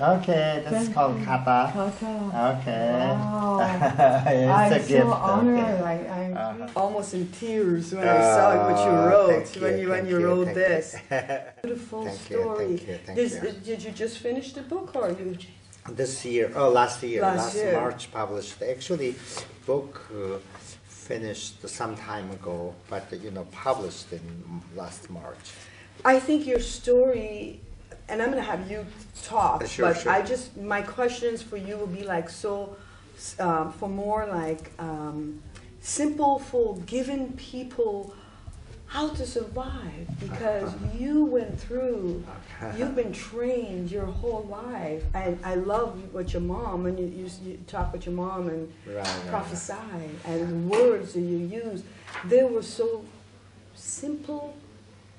Okay, that's called kata. Okay. Wow. I'm a so gift. honored. Okay. I'm almost in tears when I saw what you wrote, when you wrote this. Beautiful story. Thank you. Did you just finish the book or you? This year, last March published. Actually, book finished some time ago, but published in last March. I think your story, and I'm going to have you talk, Sure. my questions for you will be like for more like simple for giving people how to survive, because you went through, you've been trained your whole life. I love what your mom, when you talk with your mom and prophesy, and the words that you use, they were so simple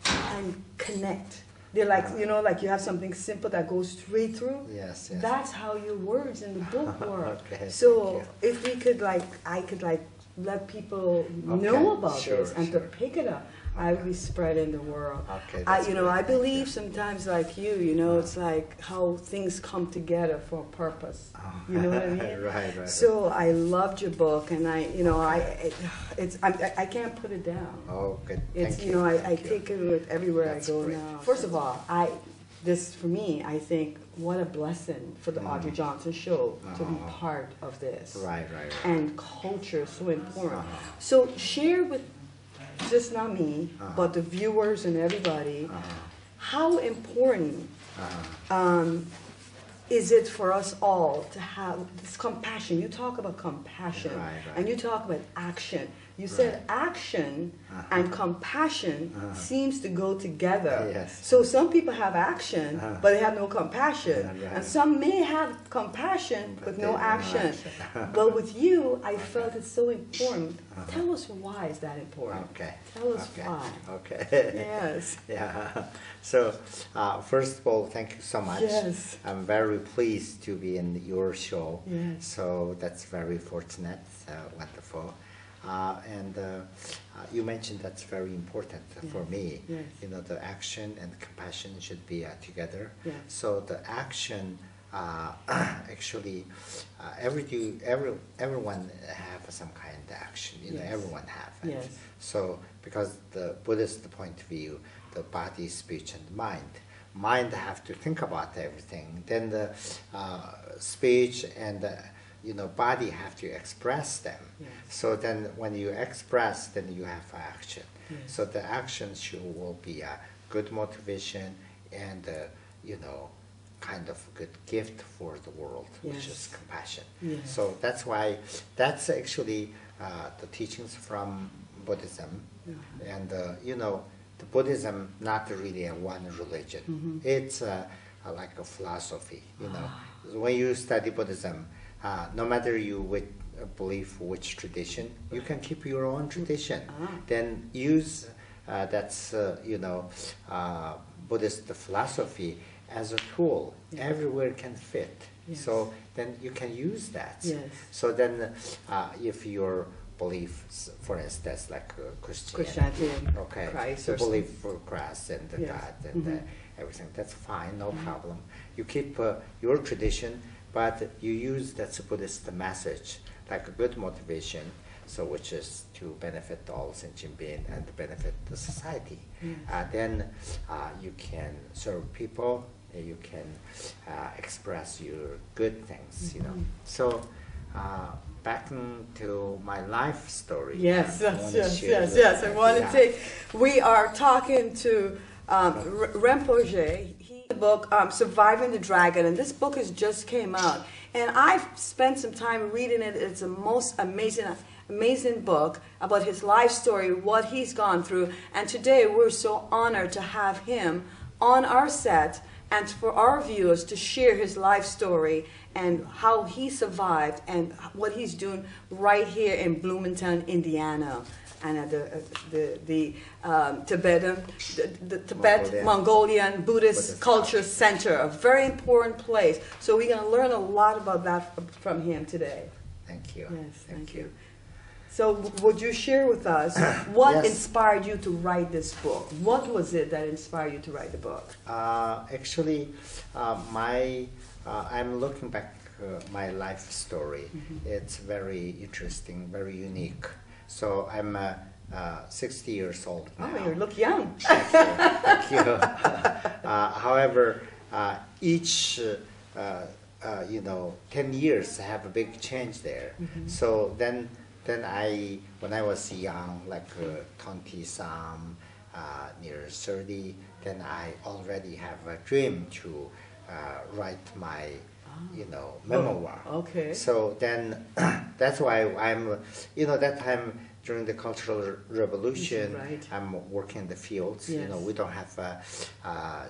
and connect. They're like, like you have something simple that goes straight through. Yes. That's how your words in the book were. Okay, so if we could I could let people know about this and to pick it up, I would be spreading the world. Okay, I believe sometimes like you, it's like how things come together for a purpose. You know what I mean? Right. So I loved your book, and I can't put it down. Oh, good. It's I take it with everywhere I go now. First of all, this for me, I think what a blessing for the Audrey Johnson show to be part of this. Right. And culture is so important. So share with just not me, but the viewers and everybody, how important is it for us all to have this compassion? You talk about compassion, and you talk about action. You said action and compassion seems to go together. Yes. So some people have action, but they have no compassion. And some may have compassion, but no action. But with you, I felt it's so important. Tell us why is that important? Okay. Tell us why. Okay. Yes. Yeah. So, first of all, thank you so much. Yes. I'm very pleased to be in your show. Yes. So that's very fortunate, wonderful. And you mentioned that's very important for me. Yes. The action and compassion should be together. Yes. So the action, actually, everyone have some kind of action. Everyone have it. Yes. So because the Buddhist point of view, the body, speech, and mind have to think about everything. Then the speech and body have to express them. Yes. So then when you express, then you have action. Yes. So the action will be a good motivation and kind of good gift for the world, which is compassion. Yes. So that's why that's actually the teachings from Buddhism. And the Buddhism not really a one religion. It's like a philosophy. When you study Buddhism, no matter you believe which tradition, you can keep your own tradition. Then use that's Buddhist philosophy as a tool. Everywhere can fit. Yes. So then you can use that. Yes. So then if your beliefs, for instance, like Christianity, okay, Christ, the belief for Christ and God and everything, that's fine, no problem. You keep your tradition, but you use that Buddhist message like a good motivation, so which is to benefit all sentient beings and benefit the society. Then you can serve people, you can express your good things, So back to my life story. Yes. I want to take. We are talking to Rinpoche. The book Surviving the Dragon, and this book has just came out, and I've spent some time reading it. It's the most amazing book about his life story, what he's gone through, and today we're so honored to have him on our set and for our viewers to share his life story and how he survived and what he's doing right here in Bloomington, Indiana, and at the Tibetan, the Tibet Mongolian Buddhist Culture Center, a very important place. So we're going to learn a lot about that from him today. Thank you. Yes, thank you. So would you share with us what inspired you to write this book? What was it that inspired you to write the book? Actually, I'm looking back my life story. It's very interesting, very unique. So I'm 60 years old now. Oh, you look young. Thank you. Thank you. However, each 10 years have a big change there. So then when I was young, like 20-some, near 30, then I already have a dream to write my, memoir. Okay. So then that's why I'm, that time during the Cultural Revolution, right. I'm working in the fields. Yes. We don't have a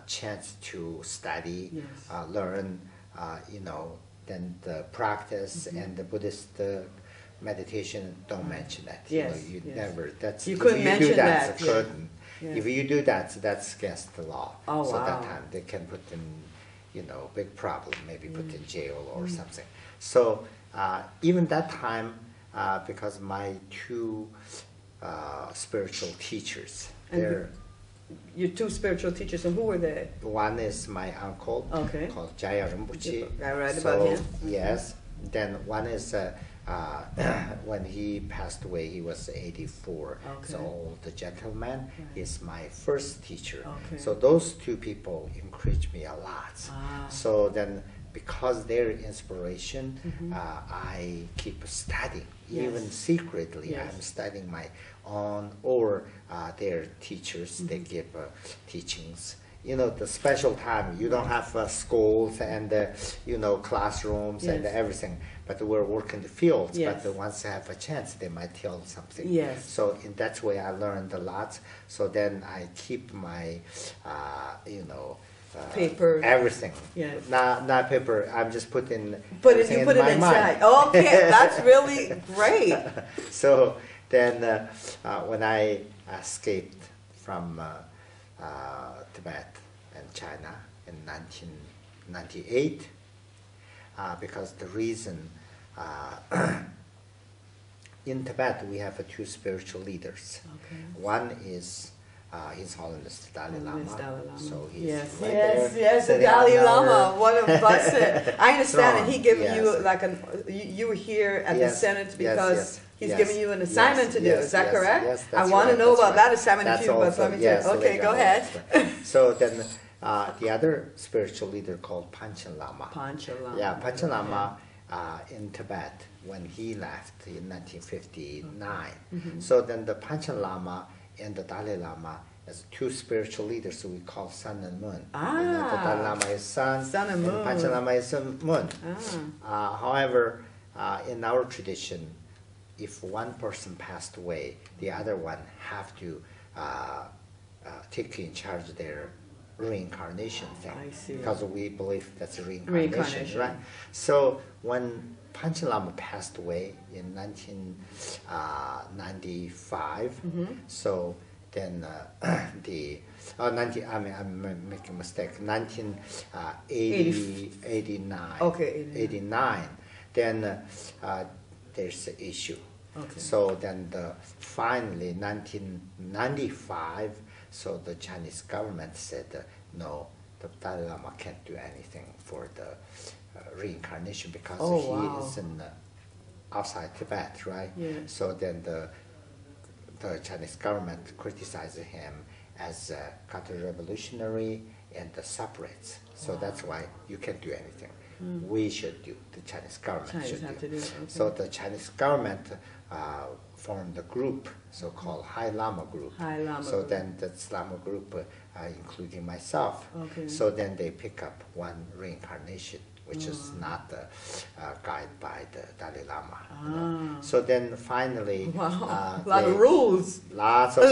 chance to study, Yes. learn, then the practice and the Buddhist meditation don't mention that. Yes. You yes. never. That's you if couldn't you mention do that. that. Couldn't. Yeah. If you do that, that's against the law. Oh, so wow. that time they can put in, big problem. Maybe put in jail or something. So even that time, because my two spiritual teachers, they're. Your two spiritual teachers, and who were they? One is my uncle, called Arjia Rinpoche. I read about him. Yes. Then one is when he passed away, he was 84. Okay. So old gentleman. Right. He's my first teacher. Okay. So those two people encouraged me a lot. So then, because their inspiration, I keep studying. Yes. Even secretly, Yes. I'm studying my own or their teachers. They give teachings. The special time. You don't have schools and classrooms and Yes. everything. But we're working the fields. Yes. But once they have a chance, they might tell something. Yes. So in that way, I learned a lot. So then I keep my, paper. everything. Yes. Not paper. I'm just putting. But everything you put in it my inside. mind. Okay, that's really great. So then, when I escaped from Tibet and China in 1998, because the reason in Tibet we have two spiritual leaders. Okay. One is His Holiness the Dalai Lama. So he's yes, right yes, there, yes, the sitting Dalai on our- Lama. What a blessed. I understand that he gave Yes. you like you were here at the Yes, Senate yes, because yes, he's yes, giving you an assignment yes, to do. yes, Is that yes, correct? yes, I that's want to right, know that's about right. that assignment That's if you, but also- let me yes, tell you. Okay, later go on, ahead. that's right. So then the other spiritual leader called Panchen Lama. Panchen Lama. Yeah, Panchen Lama in Tibet when he left in 1959. So then the Panchen Lama and the Dalai Lama as two spiritual leaders, so we call sun and moon. The Dalai Lama is sun and moon. Panchen Lama is moon. However, in our tradition, if one person passed away, the other one have to take in charge their reincarnation thing. I see. Because we believe that's a reincarnation, right? So when Panchen Lama passed away in 1995, so then I'm making a mistake, 1989. Okay, 89. Then there's an issue. Okay. So then finally 1995, so the Chinese government said, no, the Dalai Lama can't do anything for the reincarnation because he is in outside Tibet, right? Yeah. So then the Chinese government criticized him as counter-revolutionary and separates. So that's why you can't do anything. We should do. The Chinese government should have do. to do it. Okay. So the Chinese government formed a group, so-called High Lama group. High Lama so group. then the Lama group including myself. Okay. So then they pick up one reincarnation, which is not guided by the Dalai Lama. You know? So then finally, a lot of rules. Lots of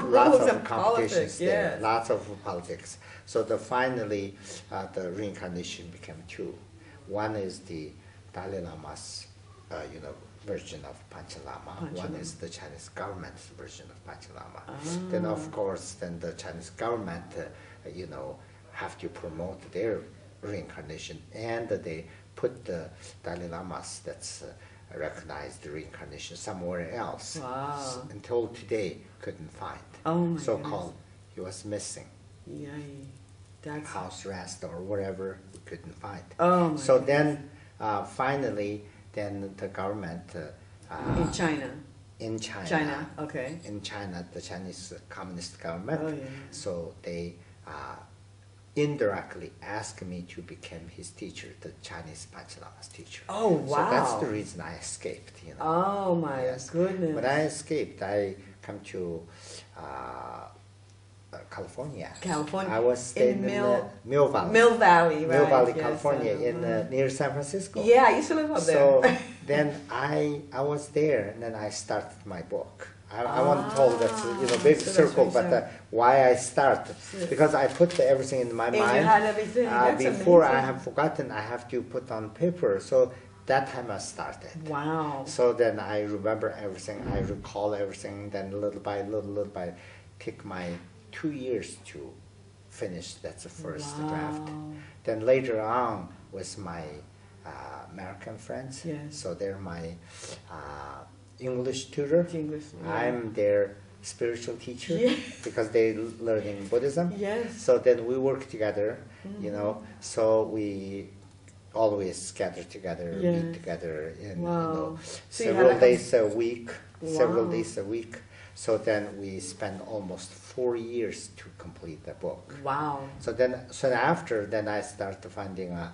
rules and competitions politics, there, yes. lots of politics. So finally, the reincarnation became two. One is the Dalai Lama's, version of Panchalama. One is the Chinese government's version of Panchalama. Then of course, then the Chinese government, have to promote their reincarnation, and they put the Dalai Lamas that's recognized reincarnation somewhere else. Wow. Until today, couldn't find. Oh my So-called, he was missing. Yay. That's House arrest or whatever, we couldn't find. Oh my so goodness. then, finally, then the government in China. In China. China, okay. In China, the Chinese Communist government. Oh, yeah. So they indirectly asked me to become his teacher, the Chinese Panchalama's teacher. Oh, wow. So that's the reason I escaped. Oh my goodness. When I escaped, I come to California. California. I was staying in Mill Valley. Mill Valley, right. Mill Valley, yes, California, near San Francisco. Yeah, I used to live up there. So then I was there, and then I started my book. I won't tell that big so circle, that's but why I started, because I put everything in my mind. You had everything. That's before amazing. I have forgotten, I have to put on paper. So that time I started. Wow. So then I remember everything, I recall everything. Then little by little by, took my 2 years to finish. That's the first draft. Then later on with my American friends. Yes. So they're my English tutor. English, yeah. I'm their spiritual teacher Yeah. because they learning Buddhism. Yes. So then we work together, So we always gather together, Yes. meet together, and Wow. So you had several like days a week. Several Wow. days a week. So then we spend almost 4 years to complete the book. Wow. So after, then I started finding a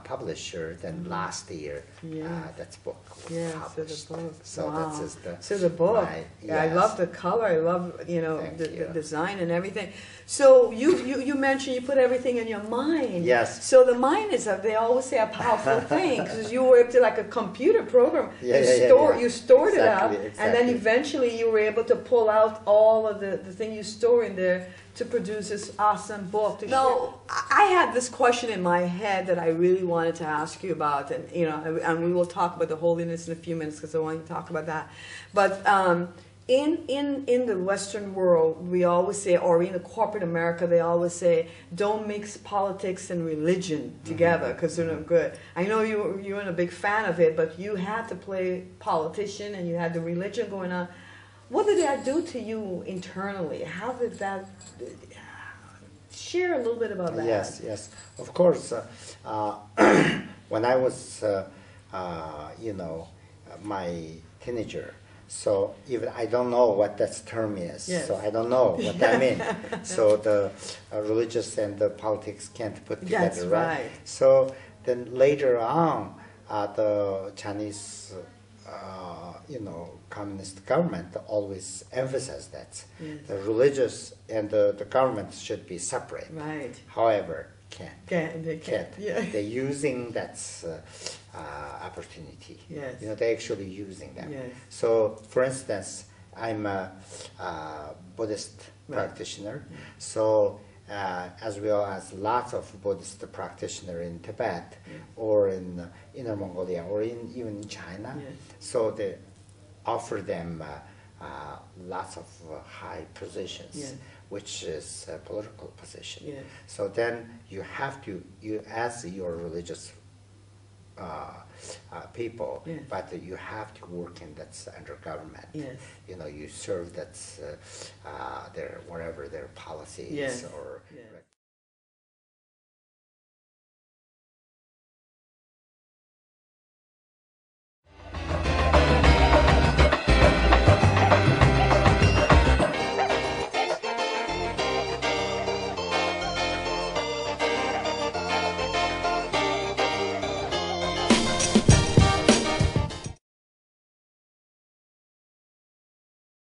publisher. Then last year, Yeah. that book was Yeah, published. so the book. So Wow. that's just So the book. Yeah, I love the color. I love the design and everything. So you mentioned you put everything in your mind. Yes. So the mind is they always say a powerful thing because you were able to like a computer program. You stored it up, and then eventually you were able to pull out all of the thing you store in there to produce this awesome book. No, I had this question in my head that I really wanted to ask you about, and we will talk about the holiness in a few minutes because I want you to talk about that. But in the Western world, we always say, or in the corporate America, they always say, don't mix politics and religion together because they're not good. I know you weren't a big fan of it, but you had to play politician and you had the religion going on. What did that do to you internally? How did that... Share a little bit about that. Yes. Of course, when I was, my teenager, so even I don't know what that term is, yes. So I don't know what that means. So the religious and the politics can't put together, That's right? So then later on, the Chinese, communist government always emphasized that the religious and the government should be separate. Right. However, They can't. Yeah. They're using that opportunity. Yes. They're actually using them. Yes. So, for instance, I'm a Buddhist practitioner. So, as well as lots of Buddhist practitioners in Tibet or in Inner Mongolia or even in China. Yes. So they offer them lots of high positions, which is a political position. Yes. So then you have to, as your religious people, but you have to work in that's under government. Yes. You serve that's their whatever their policies or.